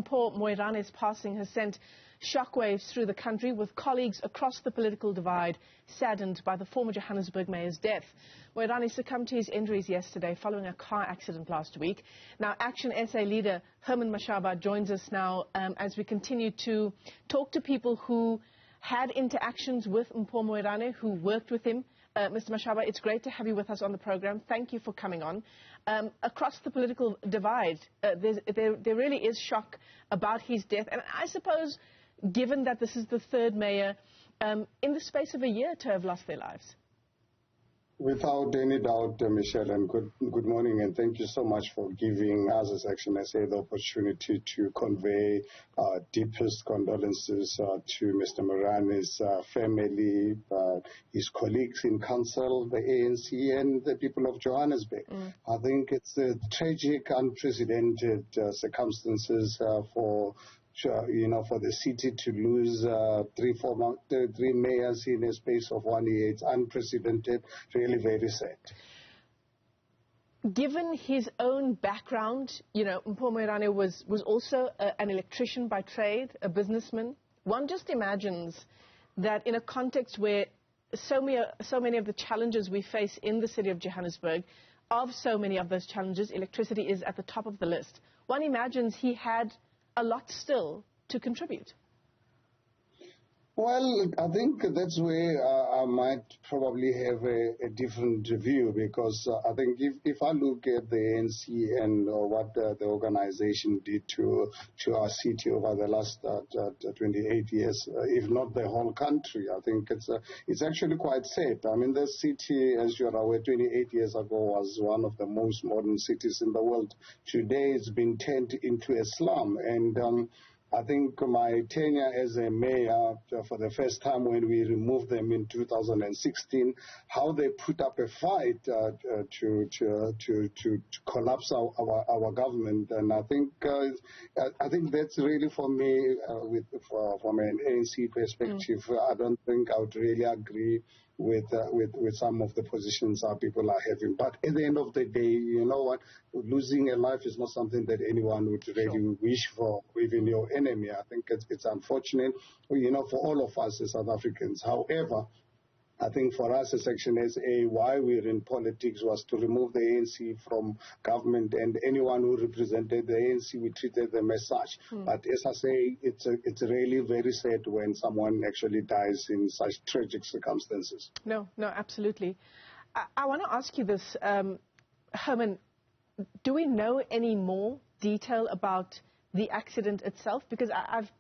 Mpho Moerane's passing has sent shockwaves through the country, with colleagues across the political divide saddened by the former Johannesburg mayor's death. Moerane succumbed to his injuries yesterday following a car accident last week. Now, ActionSA leader Herman Mashaba joins us now as we continue to talk to people who had interactions with Mpho Moerane, who worked with him. Mr. Mashaba, it's great to have you with us on the program. Thank you for coming on. Across the political divide, there really is shock about his death. And I suppose, given that this is the third mayor in the space of a year to have lost their lives. Without any doubt, Michelle, and good morning, and thank you so much for giving us as ActionSA the opportunity to convey deepest condolences to Mr. Moerane's family, his colleagues in council, the ANC, and the people of Johannesburg. I think it's tragic, unprecedented circumstances for the city to lose three mayors in a space of 1 year. It's unprecedented, really very sad. Given his own background, Mpho Moerane was also an electrician by trade, a businessman. One just imagines that in a context where so many of the challenges we face in the city of Johannesburg, of so many of those challenges, electricity is at the top of the list. One imagines he had a lot still to contribute. Well, I think that's where I might probably have a different view, because I think if I look at the ANC and what the organization did to our city over the last 28 years, if not the whole country, I think it's actually quite sad. I mean, the city, as you're aware, 28 years ago was one of the most modern cities in the world. Today it's been turned into a slum, and I think my tenure as a mayor, for the first time when we removed them in 2016, how they put up a fight to collapse our government, and I think that's really, for me, from an ANC perspective, I don't think I would really agree with some of the positions our people are having. But at the end of the day, you know what, losing a life is not something that anyone would really wish for, even your enemy. I think it's unfortunate, for all of us as South Africans. However, I think for us as ActionSA, why we're in politics was to remove the ANC from government, and anyone who represented the ANC, we treated them as such. But as I say, it's really very sad when someone actually dies in such tragic circumstances. No, absolutely. I want to ask you this, Herman, do we know any more detail about the accident itself? Because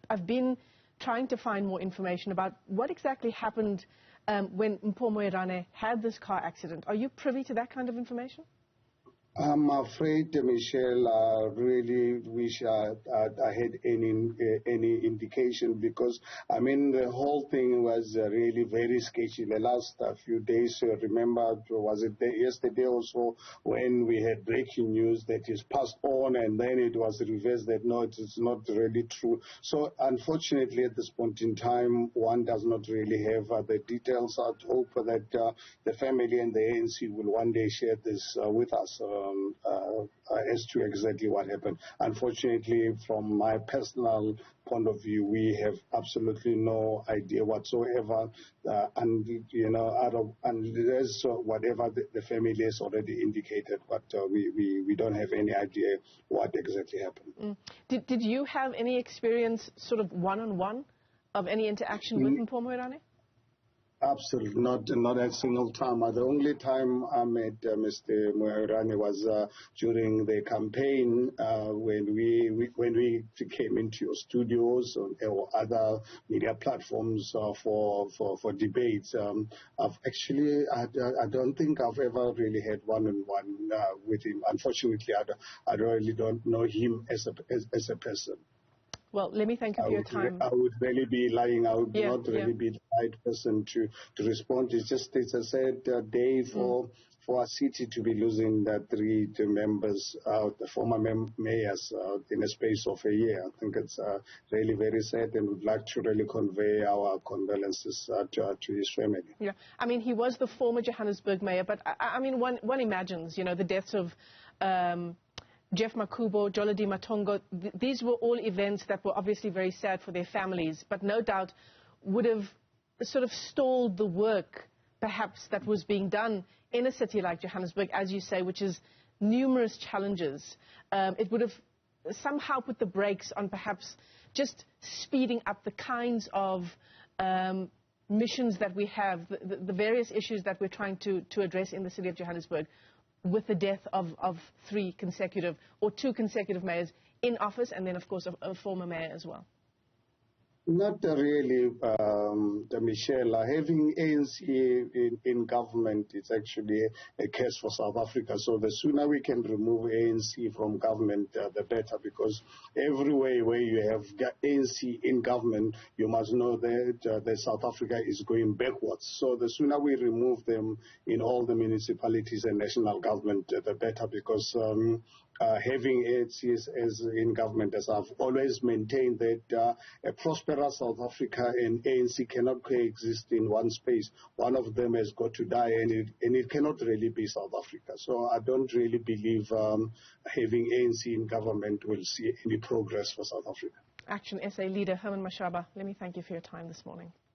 I've been trying to find more information about what exactly happened when Mpho Moerane had this car accident. Are you privy to that kind of information? I'm afraid, Michelle, I really wish I had any indication, because, I mean, the whole thing was really very sketchy. The last few days, remember, was it yesterday or so, when we had breaking news that he's passed on, and then it was reversed that no, it's not really true. So, unfortunately, at this point in time, one does not really have the details. I'd hope that the family and the ANC will one day share this with us. As to exactly what happened. Unfortunately, from my personal point of view, we have absolutely no idea whatsoever, unless whatever the family has already indicated, but we don't have any idea what exactly happened. Did you have any experience, sort of one-on-one, of any interaction with Mpho Moerane? Absolutely, not a single time. The only time I met Mr. Moerane was during the campaign when we came into your studios or other media platforms for debates. I don't think I've ever really had one-on-one with him. Unfortunately, I really don't know him as a person. Well, let me thank you for your time. I would really be lying. I would not really be the right person to respond. It's a sad day for our city to be losing the three members, the former mayors, in a space of a year. I think it's really very sad, and would like to really convey our condolences to his family. Yeah, I mean, he was the former Johannesburg mayor, but I mean, one imagines, the deaths of Jeff Makubo, Jolodi Matongo, these were all events that were obviously very sad for their families, but no doubt would have sort of stalled the work, perhaps, that was being done in a city like Johannesburg, as you say, which is numerous challenges. It would have somehow put the brakes on perhaps just speeding up the kinds of missions that we have, the various issues that we're trying to address in the city of Johannesburg, with the death of 2 consecutive mayors in office, and then, of course, a former mayor as well. Not really, Michelle. Having ANC in government is actually a case for South Africa. So the sooner we can remove ANC from government, the better, because everywhere where you have ANC in government, you must know that South Africa is going backwards. So the sooner we remove them in all the municipalities and national government, the better, because having ANC as in government, as I've always maintained, that a prosperous South Africa and ANC cannot coexist in one space. One of them has got to die, and it cannot really be South Africa. So I don't really believe having ANC in government will see any progress for South Africa. ActionSA leader Herman Mashaba, let me thank you for your time this morning.